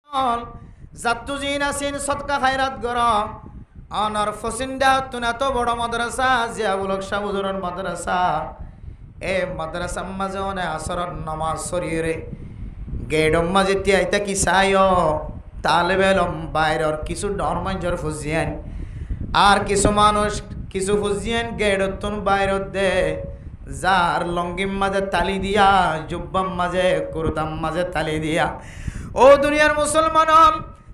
জাত্তু জিন আসিন সৎকা খায়রাত গর অনর ফসিন্দা তুনা তো বড় মাদ্রাসা জিয়াউলক শাহুজুরের মাদ্রাসা এ মাদ্রাসা মাঝে অনে আসরর নামাজ শরীরে গেডম মাঝে তিয়াইতা কি সাইও তালেবেলম বাইরের কিছু ডরমাঞ্জর ফুজিয়ান আর কিছু মানুষ কিছু ফুজিয়ান গেডতুন বাইরত দে যার লঙ্গিম মাঝে তালি দিয়া জুব্বাম মাঝে কুরতাম মাঝে তালি দিয়া ও দুনিয়ার মুসলমান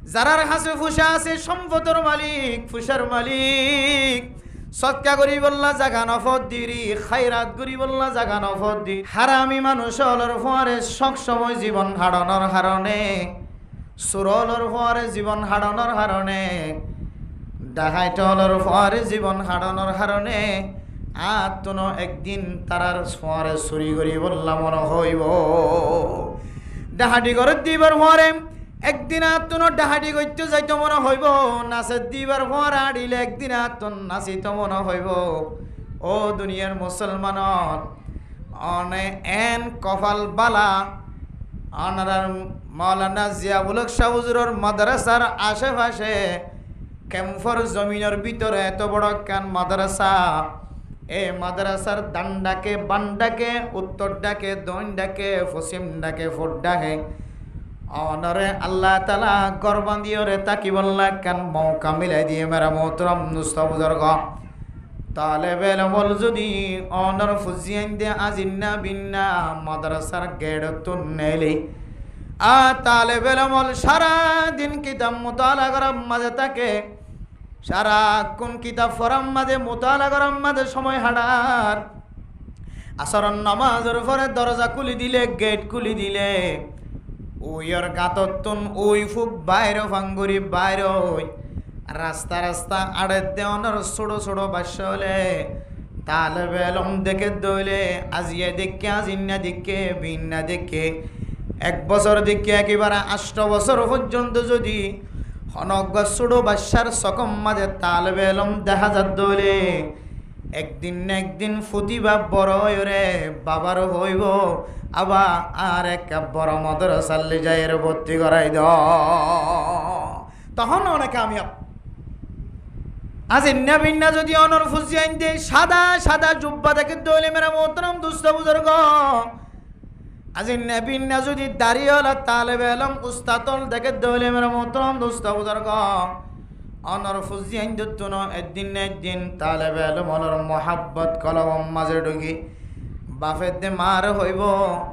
যারার হাসে ফুসা আছে সম্পদের মালিক ফুসার মালিক সৎকা করি বললা জাগা নফত দিরি খাইরাত করি বললা জাগা নফত দি হারামি মানুষ হলর ফোয়ারে সব সময় জীবন হারানোর হারণে সুরলর ফোয়ারে জীবন হারানোর হারণে ডাহাইটলর ফোয়ারে জীবন হারানোর হারণে আত্মন একদিন তারার ফোয়ারে চুরি করি বললা মনে হইব ডাহাটি করে দিবার ফোয়ারে একদিন আত্মন ডাহাটি করতে যাইতে মনে হইব নাচে দিবার ফোয়ার আড়িলে একদিন আত্মন নাচিত মনে হইব ও দুনিয়ার মুসলমান অনে এন কপাল বালা অনারার মৌলানা জিয়াউলক শাহুজুরের মাদ্রাসার আশেপাশে ক্যাম্পর জমিনের ভিতরে এত বড় কান মাদ্রাসা এ মাদ্রাসার ডান ডাকে বাম ডাকে উত্তর ডাকে দক্ষিণ ডাকে পশ্চিম ডাকে ফুট ডাকে অনরে আল্লাহ তালা গরবান্দিয়রে তাকি বললা কান মৌকা মিলাই দিয়ে মেরা মোহতরম নুস্তাবুজর্গ তাহলে বেলমল যদি অনর ফুজিয়ান দে আজিন্না বিন্না মাদ্রাসার গেড় তুন্নেলি তাহলে বেলমল সারা দিন কিতাব মুতালা করার মাঝে থাকে সারা কোন কিতাব ফরাম মাঝে মুতালা করার মাঝে সময় হাঁটার আসরণ নামাজের পরে দরজা খুলি দিলে গেট খুলি দিলে ওইর গাততুন ওই ফুক বাইরে ফাঙ্গুরি বাইরে রাস্তা রাস্তা আড়ে দেওয়ানোর ছোটো ছোটো বাস্য হলে তাহলে বেলম দেখে দইলে আজিয়ে দেখে আজিন্না দেখে বিন্না দেখে এক বছর দেখে একেবারে 8 বছর পর্যন্ত যদি হনজ্ঞ ছোটো বাসার সকম মাঝে তাল বেলম দেখা যাত দইলে একদিন না একদিন ফুতিবা বড় রে বাবার হইব আবার আর এক বড় মাদ্রাসালে যাই ভর্তি করাই দ তখন অনেক আমি আজ ইন্না যদি অনর ফুজিয়াইন দে সাদা সাদা জুব্বা দেখে দইলে মেরা মোহতরম দুস্থ বুজুর্গ আজ ইন্না যদি দাঁড়িয়েলা তালেবে এলম উস্তাতল দেখে দইলে মেরা মোহতরম দুস্থ বুজুর্গ অনর ফুজিয়াইন দুতুন একদিন না একদিন তালেবে এলম অনর মোহাব্বত কলম মাঝে ঢুকি বাফের দে মার হইব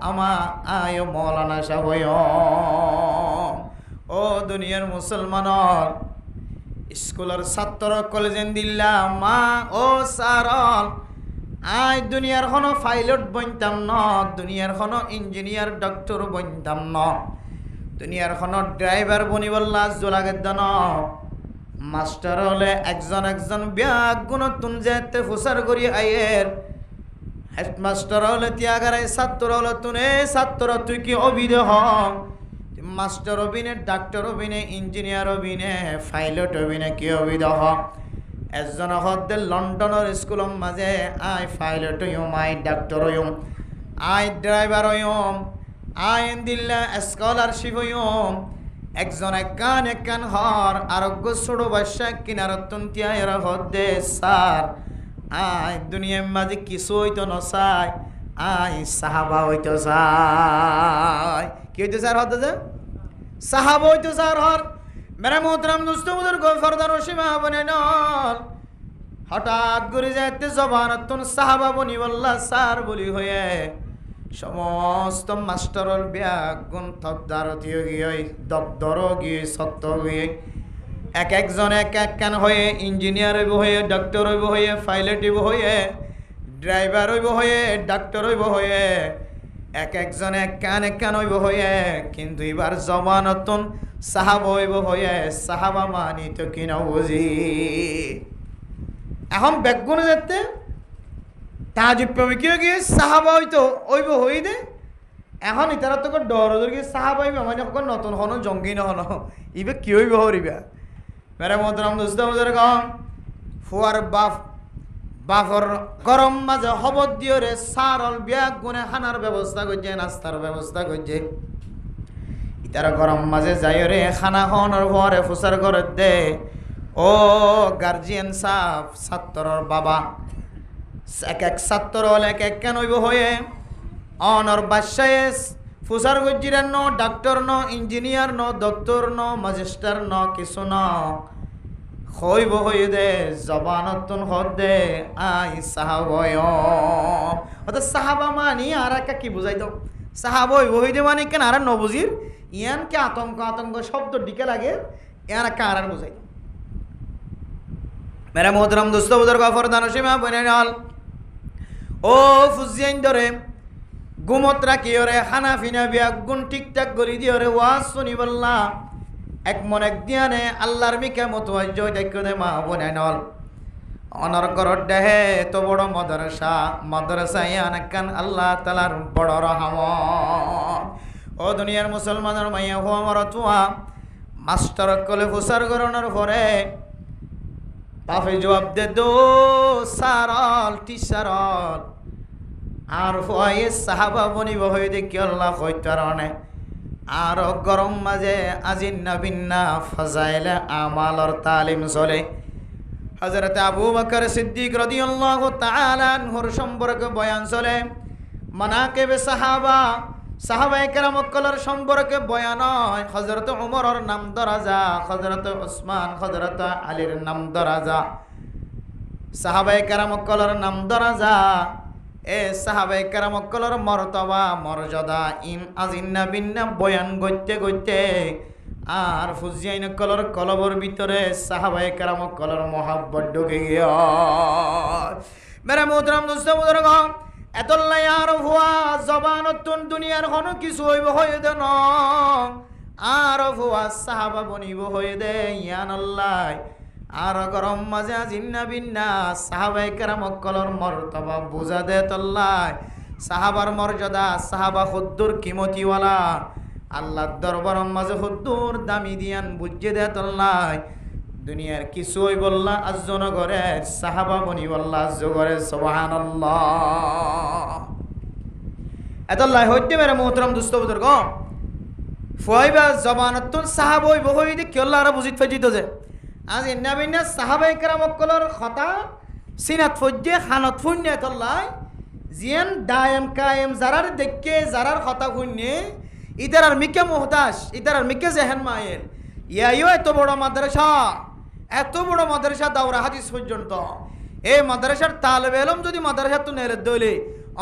আমা আয় মৌলানা সাহ ও দুনিয়ার মুসলমান স্কুলের ছাত্র কলেজেন দিল্লা মা ও সারল আই দুনিয়ার কোনো পাইলট বনতাম ন দুনিয়ার কোনো ইঞ্জিনিয়ার ডক্টর বনতাম ন দুনিয়ার কোনো ড্রাইভার বনিবল্লা জোলাগের দান মাস্টার হলে একজন একজন ব্যাগ গুণ তুন যেতে ফুসার করি আইয়ের হেডমাস্টার হলে ত্যাগারাই ছাত্র হলে তুনে ছাত্র তুই কি অবিধ হ মাস্টার অভিনে ডাক্তার অভিনে ইঞ্জিনিয়ার অভিনে পাইলট অভিনে কি অবিধ হ একজন হদ্দে লন্ডনের স্কুলের মাঝে আই পাইলট হইম আই ডাক্তার হইম আই ড্রাইভার হইম আই দিল্লা স্কলারশিপ হইম একজন একান হর আরোগ্য ছোটো বাসা কিনারতন তিয়ারা হদ্দে স্যার আই দুনিয়ার মাঝে কিছু হইতো নসাই আই সাহাবা হইতো চাই কি হইতো স্যার হতে যে সাহাবা হইতো স্যার হর মেরা মোহতরম দুস্থ বুজুর্গ ফরদার সীমা বনে নল হঠাৎ করে যাইতে জবানতুন সাহাবা বনি বললা স্যার বলি হয়ে সমস্ত মাস্টারল ব্যাগ গুণ থকদারতীয় গিয়ে দপ্তর গিয়ে সত্য গিয়ে এক একজন এক কান হয়ে ইঞ্জিনিয়ার হইব হয়ে ডক্টর হইব হয়ে পাইলট হইব হয়ে ড্রাইভার হইব হয়ে ডাক্তার হইব হয়ে এক একজন এক কান হইব হয়ে কিন্তু এবার জবানতুন সাহাবা হইব হয়ে সাহাবা মানি তো কিনা বুঝি এখন ব্যাগুনে যেতে তাজিব পাবে কি গিয়ে সাহাবা হইতো ওইব হই দে এখন ইতারা তোকে ডর গিয়ে সাহাবা হইবে মানে নতুন হন জঙ্গি নহন ইবে কি হইব হরিবা মেরে মোহতরম দোস্ত বুজুর্গ ফুয়ার বাফর গরম মাঝে হবত দিয়ে রে সারল ব্যাগ গুনে খানার ব্যবস্থা করছে নাস্তার ব্যবস্থা করছে ইতার গরম মাঝে যাই রে খানা খাওয়ানোর পরে ফুসার ঘরে দে ও গার্জিয়ান সাফ ছাত্রর বাবা এক এক ছাত্র হলে এক এক কেন হইব হয়ে অনর বাসায় ফুসার গজ্জিরের ন ডাক্তার ন ইঞ্জিনিয়ার ন ডক্টর ন ম্যাজিস্টার ন কিছু ন হইব হয়ে দে জবানতুন হদ দে আই সাহাবয় অর্থাৎ সাহাবা মানি আর একা কি বুঝাই দাও সাহাবা হইব হইতে মানে কেন আর নবুজির ইয়ানকে আতঙ্ক আতঙ্ক শব্দ দিকে লাগে ইয়ার একা আর বুঝাই দাও মেরা মোহতরম দোস্ত বুজুর্গ ফরদান সীমা বনে নাল ও ফুজিয়াইন ধরে গুমত রাখি ওরে খানা ফিনা বিয়া গুণ ঠিকঠাক করে দিয়ে ওরে ওয়াজ শুনি বললা এক মন এক দিয়ানে আল্লাহর মিকে মতো জয় দেখো দে মা বনে নল অনর করর দেহে এত বড় মাদ্রাসা ইয়ানাকান আল্লাহ তালার বড় রহমত ও দুনিয়ার মুসলমানের মাইয়া হো আমার তুয়া মাস্টার কলে ফুসার গরনের পরে পাফে জবাব দে দো সারল টিচারল আর ফয়ে সাহাবা বনিব হয়ে দেখি আল্লাহ হইতারণে আর গরম মাঝে আজিন নবিন্না ফাজাইলে আমালর তালিম চলে হযরত আবু বকর সিদ্দিক রাদিয়াল্লাহু তাআলা আনহুর সম্পর্কে বয়ান চলে মানাকিবে সাহাবায়ে কেরাম কলর সম্পর্কে বয়ান হয় হযরত উমরের নাম দরাজা হযরত উসমান হযরত আলীর নাম দরাজা সাহাবায়ে কেরাম কলর নাম দরাজা এ সাহাবায়ে কেরাম কলর মর্তবা মর্যাদা আজিন্না বিন্না বয়ান গইতে গইতে আর ফুজিয়াইন কলর কলবর ভিতরে সাহাবায়ে কেরাম কলর মোহাব্বত ঢুকে গিয়া মেরা মোহতরম দোস্ত বুজুর্গ এতল্লাই আর হুয়া জবানতুন দুনিয়ার কোন কিছু হইব হয়ে দে ন আর হুয়া সাহাবা বনিব হয়ে দে ইয়ান আল্লাহ আর গরম মাঝে জিন্না বিন্না সাহাবায়ে কেরাম কলর মর্তবা বুঝা দে তল্লাই সাহাবার মর্যাদা সাহাবা খুদ্দুর কিমতিওয়ালা আল্লাহর দরবার মাঝে খুদ্দুর দামি দিয়ান বুঝে দে তল্লাই দুনিয়ার কিছুই বললা আজজন করে সাহাবা বনি বললা আজ করে সুবহানাল্লাহ এতল্লাই হইতে মেরে মোহতরম দুস্থ বুজুর্গ ফুয়াইবা জবানতুন সাহাবই বহই দি কেল্লা আর বুঝিত ফাইজিত যে আজ ইন্নাবিনা সাহাবায়ে কেরাম কলর কথা সিনাত ফজ্জে খানত ফুন্নে তল্লাই জিয়ান দায়েম কায়েম জারার দেখকে জারার কথা ফুন্নে ইদার আর মিকে মুহতাজ ইদার আর মিকে জেহেন মায়েল ইয়াইও এত বড় মাদ্রাসা দাওরা হাদিস পর্যন্ত এই মাদ্রাসার তালেবে ইলম যদি মাদ্রাসা তো নেরে দইলে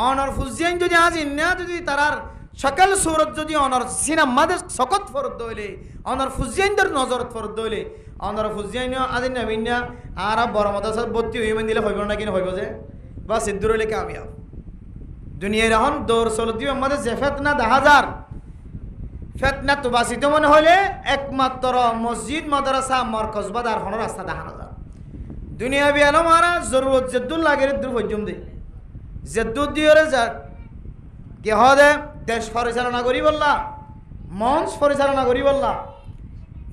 অনর ফুজিয়ান যদি আজ ইন্না যদি তারার সকল সুরত যদি অনর সিনামাদের সকত ফরদ দইলে অনর ফুজিয়ানদের নজরত ফরদ দইলে অনর ফুজিয়ান আজ নবিনা আর বড় মাদ্রাসা ভর্তি হইবেন দিলে হইব না কিনা হইব যে বা সিদ্ধুর হইলে কামিয়াব দুনিয়ার এখন দৌড় চলতি আমাদের জেফেত না 10,000 ফেতনা তো বাসিত মনে হলে একমাত্র মসজিদ মাদ্রাসা মরকজ বাদার হন রাস্তা দেখানো যায় দুনিয়া বিয়ালো মারা জরুরত জেদ্দুল লাগে দূর পর্যন্ত জেদ্দুল দিয়ে যা কে হদে দেশ পরিচালনা করি বললা মঞ্চ পরিচালনা করি বললা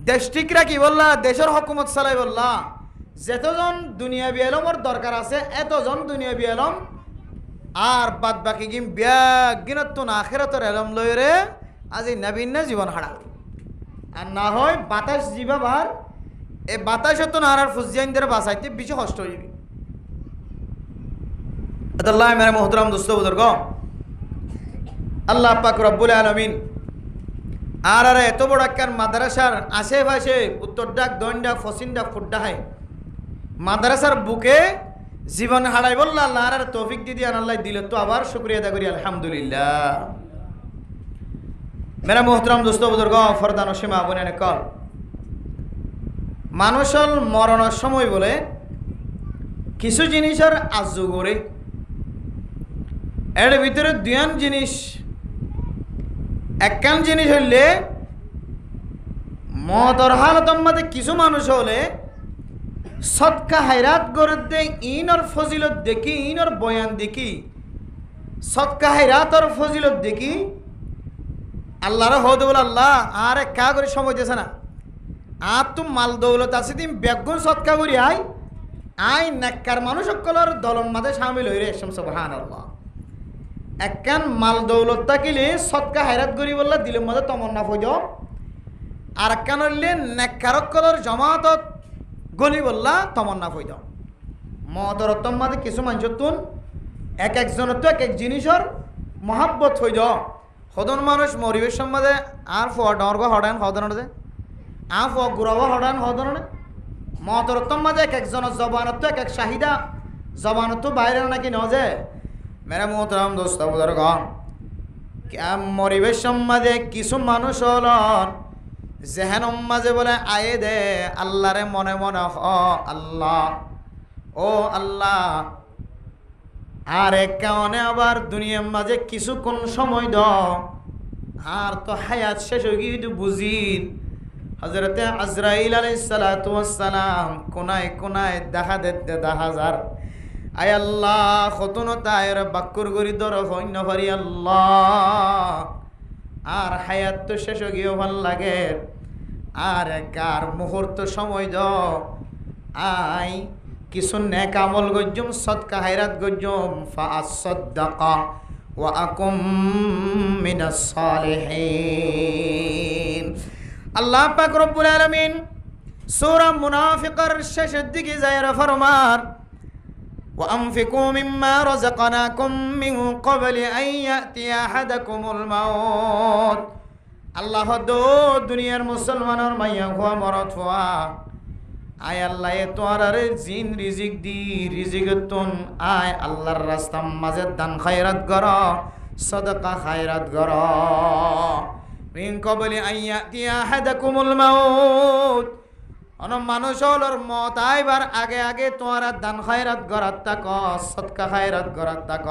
দেশ ঠিক রাখি বললা দেশের হকুমত চালাই বললা যেতজন দুনিয়া বিয়ালমর দরকার আছে এতজন দুনিয়া বিয়ালম আর বাদ বাকি গিম ব্যাগ গিনতুন আখিরাতের এলম লইরে আজি নবীন জীবন হারা আর না হয় বাতাস জীবাবার এই বাতাস তো না আর ফুজিয়ানদের বাঁচাইতে বেশি কষ্ট হয়ে যাবে আল্লাহ মেরা মোহতরম দোস্ত বুজুর্গ আল্লাহ পাক রব্বুল আলামিন আর এত বড় একখান মাদ্রাসার আশেপাশে উত্তর ডাক দইন ডাক ফসিন ডাক ফুড্ডা হয় মাদ্রাসার বুকে জীবন হারাই বললা আল্লাহ আর তৌফিক দিদি আল্লাহ দিল তো আবার শুকরিয়া আদা করি আলহামদুলিল্লাহ মেরা মোহতরম দোস্ত বুজুর্গ ফরদান সীমা বনে কল মানুষের মরণের সময় বলে কিছু জিনিসের আজু করে এর ভিতরে দুয়ান জিনিস একখান জিনিস হইলে মদর হালতর মধ্যে কিছু মানুষ হলে সৎকা হায়রাত করে দে ইনর ফজিলত দেখি ইনর বয়ান দেখি সৎকা হায়রাতর ফজিলত দেখি আল্লাহর হদ বলে আল্লাহ আর কা করে সময় দিয়েছে না আর তো মাল দৌলত আছে তুমি বেগুন সৎকা করি আই নেককার মানুষ সকলের দলন মাঝে সামিল হয়ে রে সুবহানাল্লাহ একখান মাল দৌলত থাকিলে সৎকা হায়রাত করি বললা দিলের মধ্যে তমন্না ফজ আর কেন হইলেন নেককারকলর জমাতত গলি বললা তমন্না হই দাও মতর মাঝে কিছু মানুষ তুন এক একজনের তো এক এক জিনিসের মহাব্বত হই দাও সদন মানুষ মরিবের সম্বন্ধে আর ফুয়া ডরগ হডান হদন যে ফুয়া গুড়াব হডান হদন মতর মাঝে এক একজনের জবানত তো এক এক চাহিদা জবানত তো বাইরে নাকি ন যে মেরে মোহতরম দোস্ত বুজুর্গ মরিবের সম্বন্ধে কিছু মানুষ হলন জেহেন মাঝে বলে আয়ে দে আল্লাহরে মনে মনে আল্লাহ ও আল্লাহ আর এক কারণে আবার দুনিয়ার মাঝে কিছুক্ষণ সময় দাও আর তো হায়াত শেষ হয়ে গিয়ে বুঝিন হযরতে আজরাইল আলাইহিস সালাতু ওয়াস সালাম কোনায় কোনায় দেখা যার আয় আল্লাহ খতন তায়ের বাক্কুর গরি দর হইন পারি আল্লাহ আর হায়াত তো শেষ হয়ে গিয়ে ভাল লাগে আর কার মুহূর্ত সময় দাও আই কিছু নেক আমল গজ্জুম সদকা হায়রাত গজ্জুম ফাআসসাদাকা ওয়া আকুম মিনাস সালিহিন আল্লাহ পাক রব্বুল আলামিন সূরা মুনাফিকের শেষের দিকে যায়রা ফরমান ওয়া আনফিকু মিম্মা রাযাকনাকুম মিন ক্বাবলি আন ইয়াতিয়া আহাদাকুমুল মাউত আল্লাহ দো দুনিয়ার মুসলমানের মাইয়া হওয়া মরত হওয়া আয় আল্লাহ তোয়ারে জিন রিজিক দি রিজিকতুন আয় আল্লাহর রাস্তার মাঝে দান খায়রাত কর সদকা খায়রাত কর মিন ক্বাবলি আন ইয়াতিয়া আহাদাকুমুল মাউত অন মানুষের মত আইবার আগে আগে তোয়ারা দান খায়রাত করাত তাক সদকা খায়রাত করাত তাক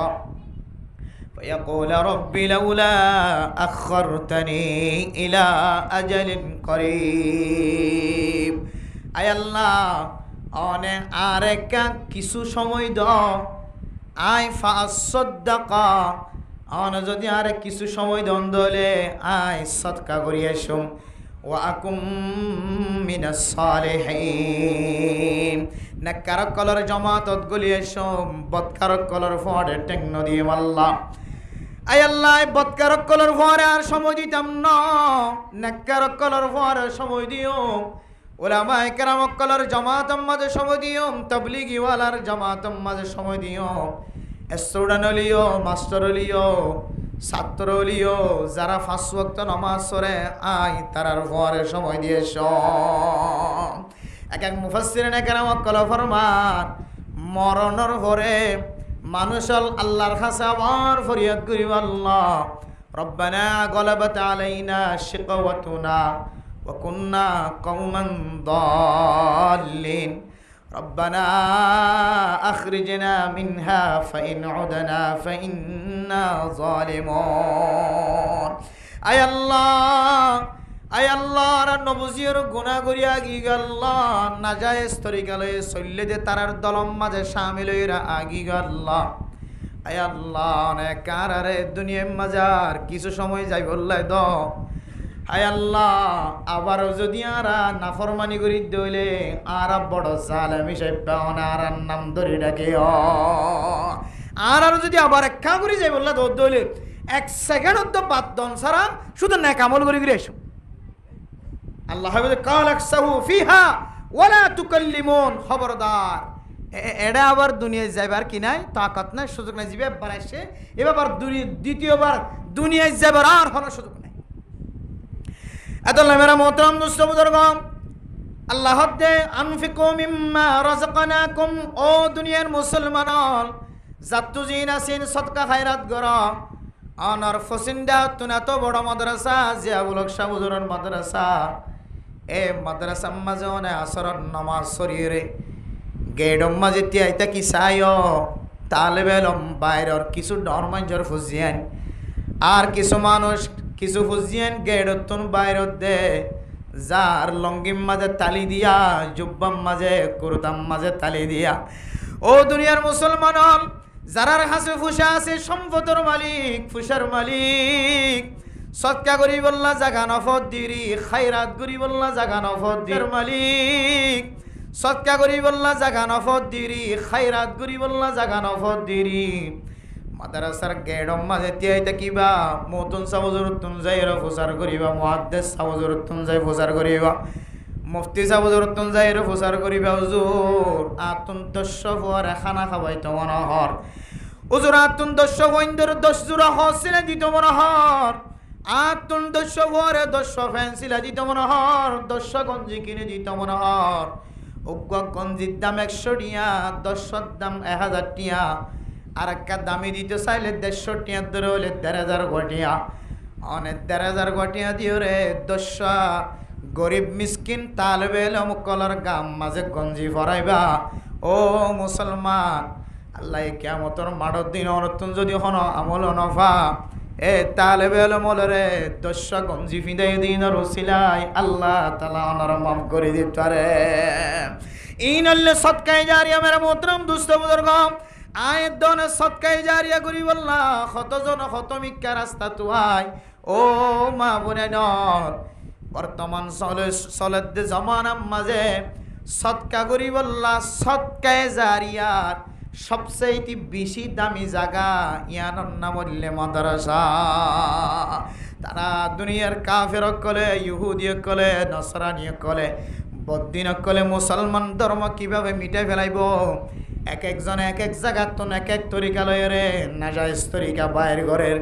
فيقول رب لولا أخرتني إلى أجل قريب আয় আল্লাহ অনে আরেকা কিছু সময় দাও আয় ফাসাদাকা অনে যদি আরে কিছু সময় দন দলে আয় সদকা করি আসুম ওয়া আকুম মিনাস সালিহিন নেককারক কলর জামাতত গলি আসুম বদকারক কলর ফড়ে টেকন দিয়ে আল্লাহ আয় আল্লাহ বদকারক কলর ফড়ে আর সময় দিতাম না নেককারক কলর ফড়ে সময় দিও উলামায়ে কেরাম কলর জামাতম মাঝে সময় দিও তাবলীগি ওয়ালার জামাতম মাঝে সময় দিও স্টুডেন্ট লিও মাস্টার লিও ছাত্র লিও যারা 5 ওয়াক্ত নামাজ পড়ে আয় তারার ঘরে সময় দিয়েছ এক এক মুফাসসিরিনে কেরাম কল ফরমান মরণের ঘরে মানুষল আল্লাহর কাছে আবার ফরিয়াদ করিব আল্লাহ রব্বানা গলাবাত আলাইনা শিকওয়াতুনা وكنا قوما ضالين ربنا أخرجنا منها فإن عدنا فإنا ظالمون أي الله রা নবজির গুনাহ করিয়া গিগাল্লাহ নাজায়েজ তরিকালে সল্লেদে তারার দলম মাঝে শামিল হইরা আগিগাল্লাহ আয় আল্লাহ নে কারারে দুনিয়ার মাজার কিছু সময় যাই বললাই দাও হায় আল্লাহ আবার যদি আরা নাফরমানি করি দইলে আর বড় জালেম হিসেবে আর নাম ধরে ডাকে আর যদি আবার একা করি যাই বললা দইলে 1 সেকেন্ড তো বাদ দন সারা শুধু নেক আমল করি গিয়ে এসো আল্লাহ বলে কাল আকসাহু ফিহা ওয়ালা তুকাল্লিমুন খবরদার এডা আবার দুনিয়ায় যাইবার কি নাই তাকাত নাই সুযোগ নাই জিবে বাড়াইছে এবার দ্বিতীয়বার দুনিয়ায় যাবার আর হলো সুযোগ নাই আল্লাহ মেরা মোহতরম দোস্ত বুজুর্গ আল্লাহ দে আনফিকু মিম্মা রাযাকনাকুম ও দুনিয়ার মুসলমান জাতু জিন আসিন সদকা খায়রাত গর অনর ফসিন্দা তুনা তো বড় মাদ্রাসা জিয়াউল শাহ হুজুরের মাদ্রাসা এ মাদ্রাসা মাঝে অনে আসরের নামাজ শরীরে গেডম মাঝে তিয়াইতা কি চাইও তালেবে এলম বাইরের কিছু ডরমাঞ্জর ফুজিয়ান আর কিছু মানুষ কিছু ফুজিয়ান গেডতুন বাইরত দে যার লঙ্গিম মাঝে তালি দিয়া জুব্বাম মাঝে কুরতাম মাঝে তালি দিয়া ও দুনিয়ার মুসলমান যারার হাসে ফুসা আছে সম্পদের মালিক ফুসার মালিক সৎকা করি বললা জাগা নফত দিরি খায়রাত করি বললা জাগা নফত দির মালিক সৎকা করি বললা জাগা নফত দিরি খায়রাত করি বললা জাগা নফত দিরি মাদ্রাসার গেটর মাঝে তিয়াইতে কিবা মতুন সাবজরতুন যাইরা প্রচার করিবা, মুহাদ্দিস সাবজরতুন যাই প্রচার করিবা, মুফতি সাবজরতুন যাইরা প্রচার করিবা। হুজুর আতুন 10 ফুয়ারে খানা খাবাই তো মনোহর, হুজুর আতুন 10 বইন্দর 10 জোড়া হসিলে দিত মনোহর, আতুন 10 ফুয়ারে 10 ফ্যান্সিলা দিত মনোহর, 10 গঞ্জি কিনে দিত মনোহর। উগ্র গঞ্জির দাম 100 টিয়া, 10 দাম 1000 টিয়া, আর একটা দামি দিতে চাইলে 150 টিয়া ধরে হলে 1500 গটিয়া, অনেক 1500 গটিয়া দিও রে 10 গরিব মিসকিন তালবে এলম কলার গাম মাঝে গঞ্জি ফরাইবা। ও মুসলমান, আল্লাহ কিয়ামতের মাঠের দিন অনতুন যদি হন আমল নফা এ তালেবে এলমল রে 10 গঞ্জি ফিদাই দিন রসিলাই আল্লাহ তাআলা ওনার মাফ করে দিতে পারে। ইনাল্লে সদকায়ে জারিয়া মেরা মোহতরম দোস্ত বুজুর্গ, আয়ের দনে সদকায়ে জারিয়া করি বললা কতজন খতমিকা রাস্তা তুয়াই। ও মা বোনেন, বর্তমান চলে জমানার মাঝে সদকা করি বললা সদকায়ে জারিয়ার সবচেয়ে বেশি দামি জায়গা ইয়ানোর নাম হইলে মাদ্রাসা। তারা দুনিয়ার কাফের কলে, ইহুদি কলে, নসরানি কলে, বদ্দিন কলে মুসলমান ধর্ম কিভাবে মিটাই ফেলাইব, এক একজন এক এক জায়গার তো এক এক তরিকা লয় রে, নাজায়েজ তরিকা বাইর ঘরের।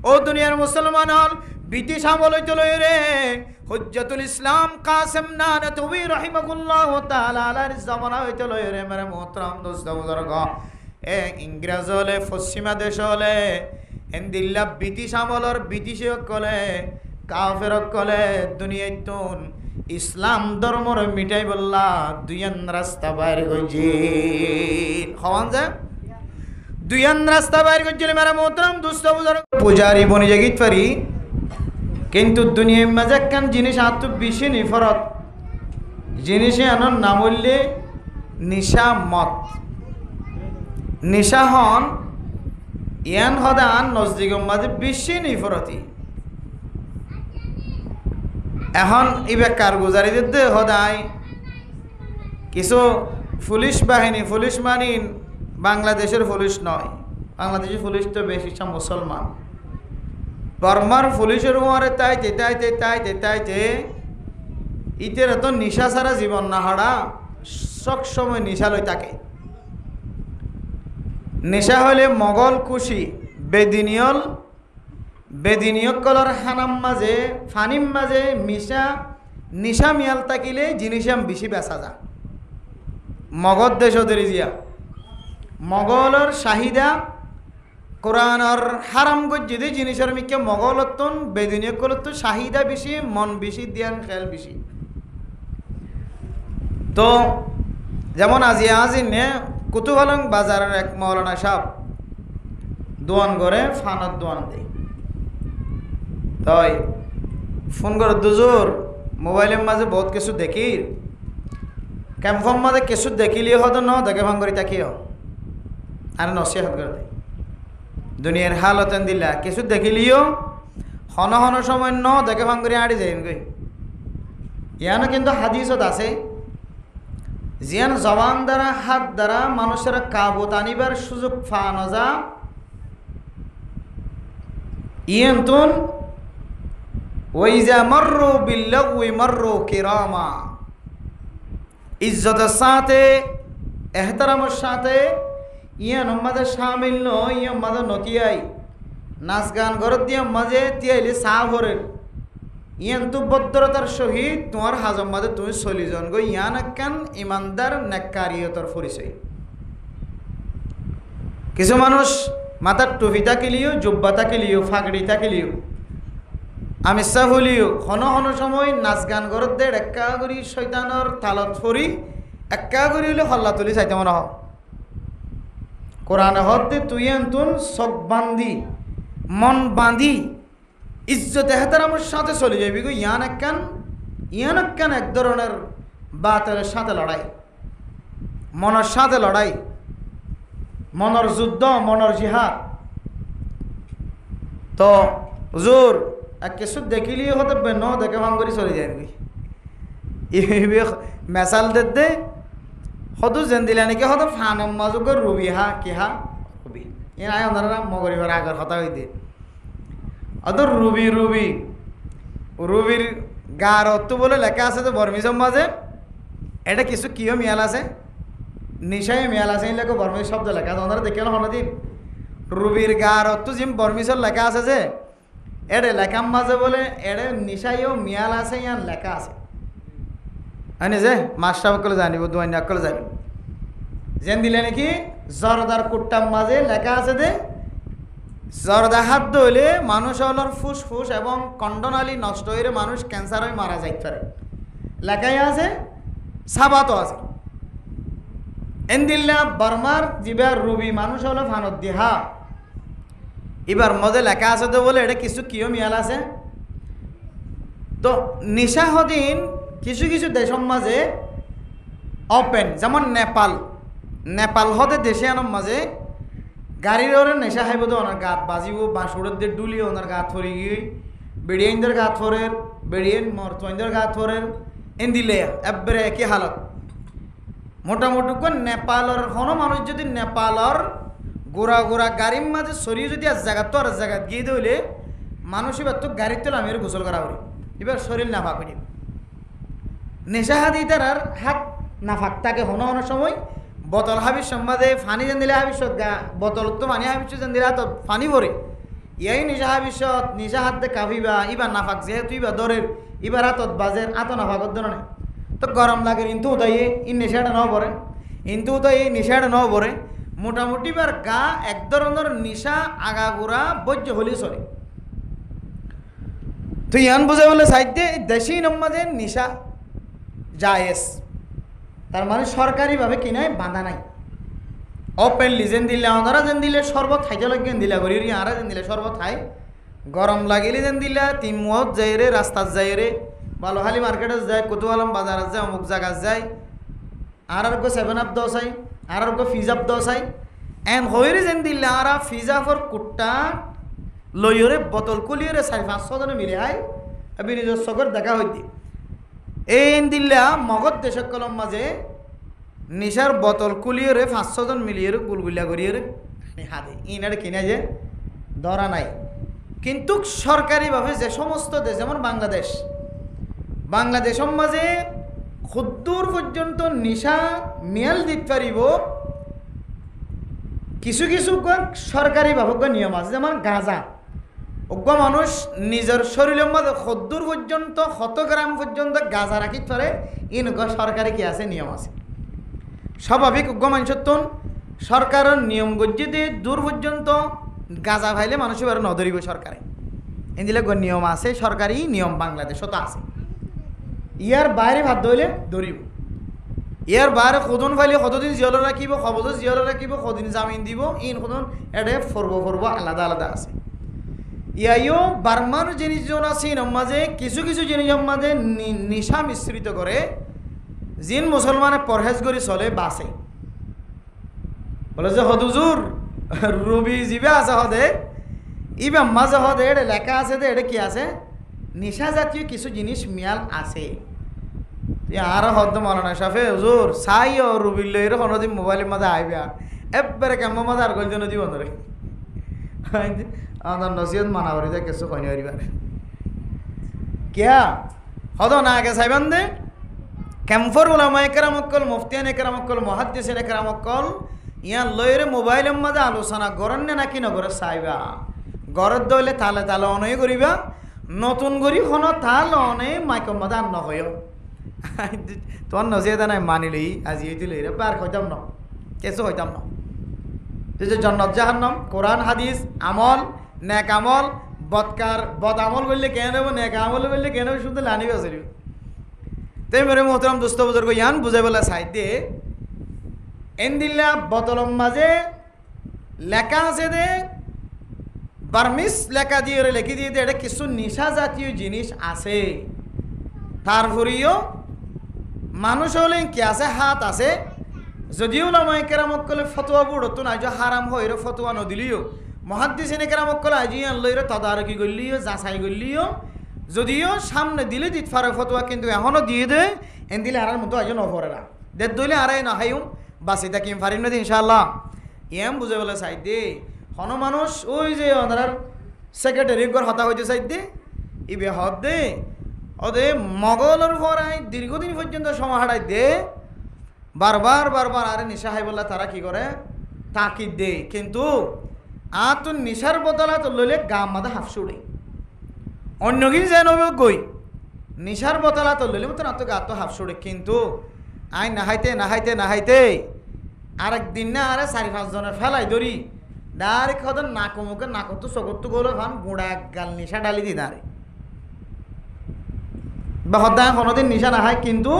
ও দুনিয়ার মুসলমান হল ব্রিটিশ আমল হইতে লয় রে। হুজ্জাতুল ইসলাম কাসেম নানতবী রাহিমাহুল্লাহ তাআলা আলার জামানা হইতে লয় রে মেরে মোহতরম দোস্ত বুজুর্গ। এ ইংরেজ হলে, পশ্চিমা দেশ হলে, হিন্দিল্লা ব্রিটিশ আমলর ব্রিটিশ কলে, কাফের কলে দুনিয়ায় তুন ইসলাম ধর্মর মিটাই বললা দুইয়ান রাস্তা বাইর গইজি হওয়ান যায়, দুইয়ান রাস্তা বাইর গইছিল মেরা মোহতরম দোস্ত বুজুর্গ। পূজারি বনি জাগিত পারি, কিন্তু দুনিয়ার মাঝে একখান জিনিস আত বেশি নিফরত জিনিসে আনার নাম হইলে নিশা মত। নিশা হন ইয়ান হদান নজদিগম মাঝে বেশি নিফরতি। এখন ইবে কারগুজারিদের দে হদায় কিছু পুলিশ বাহিনী, পুলিশ মানিন বাংলাদেশের পুলিশ নয়, বাংলাদেশের পুলিশ তো বেশিটা মুসলমান। বর্মার পুলিশের উমারে তাইতে তাইতে তাইতে তাইতে ইতের এত নিশা ছাড়া জীবন না হারা, সব সময় নিশা লই থাকে। নেশা হলে মগল খুশি বেদিনিয়ল, বেদিনিয়ক কলর হানাম মাঝে ফানিম মাঝে মিশা নিশা মিয়াল থাকিলে জিনিসাম বেশি বেচা যা। মগধ দেশ জিয়া মগলর চাহিদা কোরআনর হারাম গজ্জিদে জিনিসের মিকে মগলতন বেদিনিয়ক কলতো চাহিদা বেশি, মন বেশি, দিয়ান খেল বেশি। তো যেমন আজিনে কুতুহলং বাজারের এক মৌলানা সাহেব দোয়ান করে ফানত দোয়ান দেয়। তাই ফোন করে দুজোর মোবাইলের মাঝে বহুত কিছু দেখি, ক্যাম্পর মাঝে কিছু দেখিলে হতো ন দেখে ভাঙ করে তাকিও আর নসিহত করে দেয় দুনিয়ার হালতেন দিলা কিছু দেখিলিও হন হন সময় ন দেখে ভাঙ করে আড়ি যায় গই। ইয়ানো কিন্তু হাদিসত আছে জিয়ান জবান দ্বারা হাত দ্বারা মানুষের কাবুত আনিবার সুযোগ পাওয়া যা ইয়েন্তুন ওইজা মর্রু বিল্লাগউই মর্রু কিরামা, ইজ্জতের সাথে এহতারামের সাথে ইয়ান মাঝে শামিল ন, ইয়ান মাঝে নতিয়াই নাচ গান ঘর দিয়ে মাঝে তিয়াইলে চা ভরের ইয়ান তো ভদ্রতার সহিত তোমার হাজম মাঝে তুমি চলি জন গো, ইয়ান একখান ইমানদার নেককারিয়তর পরিচয়। কিছু মানুষ মাথার টুপি থাকিলিও, জুব্বা থাকিলিও, ফাগড়ি থাকিলিও, আমিষা হলিও হন হন সময় নাচ গান ঘরত দে একা করি শৈতানর তালত ফরি একা করি হলে হল্লা তুলি চাইতে মনে হ কোরআনে হতে তুই আনতুন চক বান্ধি মন বাঁধি ইজ্জত এহতারামের সাথে চলে যাবি গো। ইয়ান একখান এক ধরনের বাতের সাথে লড়াই, মনের সাথে লড়াই, মনের যুদ্ধ, মনের জিহাদ। তো হুজুর কিছু দেখিলি হতে ন দেখে ভাঙ করে চলে যায় মেসাল দে হতো যেন দিলা নাকি হতো ফানম মাজুক রুবি হা কি হা রুবি এ নাই ওনারা মগরিবার আগের কথা হইতে অত রুবি রুবি রুবির গার অর্থ বলে লেখা আছে তো বর্মিজম মাঝে এটা কিছু কিও মিয়াল আছে নিশায় মিয়াল আছে এই লেখো বর্মিজ শব্দ লেখা আছে ওনারা দেখে হনদিন রুবির গার অর্থ জিম বর্মিজর লেখা আছে যে এড়ে লেখার মাঝে বলে এড়ে নিশাইও মিয়াল আছে ইয়ান লেখা আছে আনি যে মাস্টার সকলে জানিব দুয়ানি সকলে জানিব যেন দিলে নাকি জরদার কুট্টার মাঝে লেখা আছে যে জরদা হাত ধইলে মানুষ হলোর ফুসফুস এবং কণ্ডনালী নষ্ট হয়ে মানুষ ক্যান্সার হয়ে মারা যাইতে পারে লেখাই আছে সাবাতও আছে এন্দিল্লা বর্মার জিবার রুবি মানুষ হলো ফানত দিহা এবার মধ্যে লেখা আছে তো বলে এটা কিছু কিও মিয়াল আছে তো নিশাহদিন কিছু কিছু দেশের মাঝে ওপেন যেমন নেপাল নেপাল হতে দেশে আনার মাঝে গাড়ির ওরে নেশা খাইব তো ওনার গাত বাজিব বাঁশুরের দিয়ে ডুলিয়ে ওনার গাত ফরে গিয়ে বেড়িয়াইনদের গাত ফরের বেড়িয়াইন মরতইনদের গাত ফরের এন্দিলে একবারে একই হালত মোটামুটি নেপালের কোনো মানুষ যদি নেপালের গোড়া গোড়া গাড়ির মাঝে সরিয়ে যদি আর জায়গা তো আর জায়গা গিয়ে দিলে মানুষ এবার তো গাড়ির তো আমি গোসল করা করি এবার শরীর না ফাঁক নেশা হাত তার আর হাত না ফাঁক থাকে হনো হনোর সময় বোতল হাবির সম্বাদে ফানি যেন দিলে হাবিষ্যত বোতল তো ফানি হাবিষ্য যেন দিলে হাত ফানি ভরে ইয়াই নিশা হাবিষ্যত নিশা হাত দে কাভিবা ইবার না ফাঁক যেহেতু ইবার দরের ইবার হাতত বাজের আত না ফাঁকত ধরনে তো গরম লাগে কিন্তু তাই ই নেশাটা ন পড়ে কিন্তু তো এই নেশাটা ন পড়ে মোটামুটি বার গা এক ধরনের নিশা আগাগোড়া বৈজ্য হলে চলে তো ইয়ান বোঝা বলে সাইডে দেশি নম্মাজে নিশা জায়েজ তার মানে সরকারিভাবে কিনায় বাঁধা নাই ওপেনলি যেন দিলে ওনারা যেন দিলে শরবত খাইতে লাগে দিলা করি আরা যেন দিলে শরবত খাই গরম লাগিলে যেন দিলা তিমুয়ত যাই রে রাস্তাত যাই রে বালোহালি মার্কেটে যায় কুতুয়ালম বাজারে যায় অমুক জায়গায় যায় আর সেভেন আপ দশ আই আর ফিজ আপ দশ আই এন হইরে যেন দিলে আর ফিজ আপর কুট্টা লইরে বোতল কুলিয়ে 4-500 জনে মিলে হাই আমি নিজের চোখের দেখা হইতে এই দিল্লা মগধ দেশক কলম মাঝে নিশার বোতল কুলিয়ে 500 জন মিলিয়ে গুলগুলা করিয়ে হাতে ইনারে কিনা যে ধরা নাই কিন্তু সরকারিভাবে যে সমস্ত দেশ যেমন বাংলাদেশের মাঝে ক্ষুদ্দূর পর্যন্ত নিশা মিয়াল দিতে পারিব কিছু কিছু সরকারিভাবে নিয়ম আছে যেমন গাঁজা অজ্ঞ মানুষ নিজের শরীরের মধ্যে ক্ষুদ্দূর পর্যন্ত 100 গ্রাম পর্যন্ত গাঁজা রাখিতে পারে ইনক সরকারি কি আছে নিয়ম আছে স্বাভাবিক অজ্ঞ মানুষের তো সরকারের নিয়ম গজ্জিতে দূর পর্যন্ত গাঁজা ভাইলে মানুষ এবার নধরিব সরকারে এদিলে নিয়ম আছে সরকারি নিয়ম বাংলাদেশও তো আছে ইয়ার বাইরে ভাত ধরলে ধরিব ইয়ার বাইরে কদন ফাইলে কতদিন জিয়ল রাখিব কবজ জিয়ল রাখিব কদিন জামিন দিব ইন কদন এটা ফরব আলাদা আলাদা আছে ইয়াইও বার্মার জিনিসজন আছে মাঝে কিছু কিছু জিনিসের মাঝে নিশা মিশ্রিত করে জিন মুসলমানে পরহেজ করে চলে বাসে বলে যে হদুজুর রবি জিবে আছে হদে ইবা মাঝে হদে এটা লেখা আছে যে এটা কি আছে নিশা জাতীয় কিছু জিনিস মিয়াল আছে আর হদ মালানা সাফে হুজুর সাই ও রুবিল লইর হনদিন মোবাইলের মাঝে আইবে একবারে কেমন মাঝে আর গল জন জীবন ধরে আমার নসিহত মানা করি যায় কিছু কই নিবার কিয়া হদ না আগে সাইবান দে ক্যাম্ফর উলামা একরামকল মুফতিয়ান একরামকল মুহাদ্দিসিন একরামকল ইয়ান লইর মোবাইলের মাঝে আলোচনা করেন নাকি নগরে সাইবা ঘরের দইলে তালে তালে অনয় করিবা নতুন করি হন তাল অনে মাইকম মাঝে আর নহয় তোমার নসিহত নাই মানিলি আজি হইতে লইরে বার হইতাম না কিছু হইতাম না তুই যে জন্নত জাহান্নাম কোরআন হাদিস আমল নেক আমল বদ আমল বললে কেন নেব নেক আমল বললে কেন শুধু লানি বাজরি তাই মেরে মোহতরম দোস্ত বুজুর্গ ইয়ান বুঝাই বলা সাইডে এন্দিল্লা বোতলম মাঝে লেখা আছে দে বার্মিস লেখা দিয়ে লেখি দিয়ে এটা কিছু নিশা জাতীয় জিনিস আছে তারপরেও মানুষ হলে কি আছে হাত আছে যদিও লামাই কেরামক কলে ফতোয়া বুড়তো না যে হারাম হয়ে ফতোয়া নদিলিও মহাদ্দিসিনে কেরামক কলে আজি আনলইরে তদারকি করলিও যাচাই করলিও যদিও সামনে দিলে দিত ফারে ফতোয়া কিন্তু এখনও দিয়ে দে এন দিলে আর মতো আজ নভরে না দে দইলে আরাই না হাইম বাসি থাকিম ফারিম না ইনশাআল্লাহ ইয়াম বুঝে বলে চাই দে হন মানুষ ওই যে ওনার সেক্রেটারি ঘর হতা হইতে চাইতে ইবে হদ দে ওদে মগলের পরাই দীর্ঘদিন পর্যন্ত সময় হারাই দে বারবার বারবার আরে নিশা হাই বললা তারা কি করে তাকিদ দে কিন্তু তো নিশার বদলা তো লইলে গাম মাদা হাফসুড়ে অন্য কিছু যেন গই নিশার বদলা তো লইলে মতো না তো গা তো হাফসুড়ে কিন্তু আই নাহাইতে নাহাইতে নাহাইতে আরেকদিন না আরে 4-5 জনের ফেলাই ধরি ডাইরেক্ট হতেন নাকো মুখে নাকতো চকতো গলো খান গুঁড়া গাল নিশা ডালি দি দাঁড়ে বা হদ্দায় কোনোদিন নিশা নাহায় কিন্তু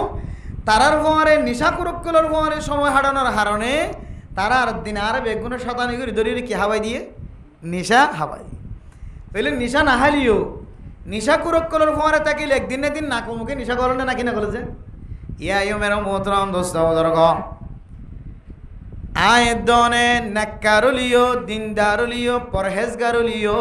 তারার ফোয়ারে নিশা কুরক্কলের ফোয়ারে সময় হারানোর হারণে তারা আর দিন আর বেগুনের শতানি করে ধরিয়ে কি হাওয়াই দিয়ে নিশা হাওয়াই তাইলে নিশা নাহালিও নিশা কুরক্কলের ফোয়ারে তাকিলে একদিন না দিন নাকো মুখে নিশা করলে নাকি না করেছে ইয়া ইউ মেরো মোহতরম দোস্ত বুজুর্গ আয় দনে নাক্কারুলিও দিনদারুলিও পরহেজগারুলিও